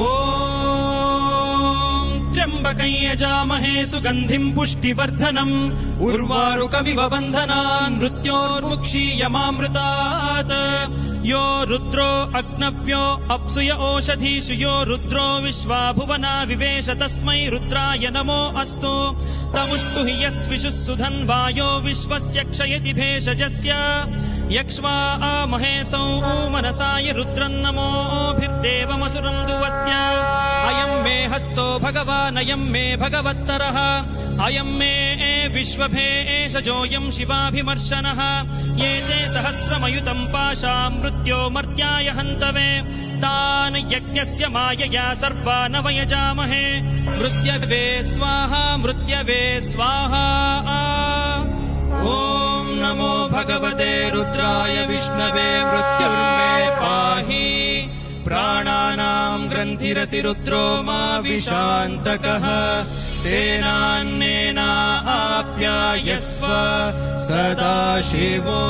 ಓಂ ತ್ರ್ಯಂಬಕಂ ಯಜಾಮಹೇ ಸುಗಂಧಿಂ ಪುಷ್ಟಿವರ್ಧನಂ ಉರ್ವಾರುಕಮಿವ ಬಂಧನಾನ್ ಮೃತ್ಯೋರ್ಮುಕ್ಷೀಯಮಾಮೃತಾತ್ ಯೋ ರುದ್ರೋ ಅಗ್ನವ್ಯೋ ಅಪ್ಸುಯ ಓಷಧೀಷು ಯೋ ರುದ್ರೋ ವಿಶ್ವಾ ಭುವನ ವಿವೇಶ ತಸ್ಮೈ ರುದ್ರಾಯ ನಮೋ ಅಸ್ತು ತಮುಷ್ಟು ಹಿ ಯಸ್ವಿಷು ಸುಧನ್ವಾಯೋ ವಿಶ್ವಸ್ಯ ಕ್ಷಯತಿ ಭೇಷಜಸ್ಯ ಯಕ್ಷ್ವಾ ಮಹೇಸೌ ಮನಸಾಯ ರುದ್ರನ್ನಮೋಭಿರ್ದೇವಮಸುರಂ ದುವಸ್ಯ ಅಯಂ ಮೇ ಹಸ್ತೋ ಭಗವಾನ್ ಅಯಂ ಮೇ ಭಗವತ್ತರಃ ಅಯಂ ಮೇ ವಿಶ್ವಭೇಷಜೋಯಂ ಶಿವಾಭಿಮರ್ಶನಃ ಏತೇ ಸಹಸ್ರಮಯುತಂ ಪಾಶಾಂ ಮೃತ್ಯೋ ಮರ್ತ್ಯಾಯ ಹಂತವೇ ತಾನ್ ಯಜ್ಞಸ್ಯ ಮಾಯಯಾ ಸರ್ವಾನ್ ವಯಜಾಮಹೇ ಮೃತ್ಯವೇ ಸ್ವಾಹಾ ಮೃತ್ಯವೇ ಸ್ವಾಹಾ ಓಂ ನಮೋ ಭಗವತೆ ರುದ್ರಾಯ ವಿಷ್ಣವೇ ಮೃತ್ಯುರ್ಮೇ ಪಾಹಿ ಪ್ರಾಣಾನಾಂ ಗ್ರಂಥಿರಸಿ ರುದ್ರೋ ಮಾ ವಿಶಾಂತಕಃ ತೇನಾನ್ನೇನ ಆಪ್ಯಾಯಸ್ವ ಸದಾಶಿವೋ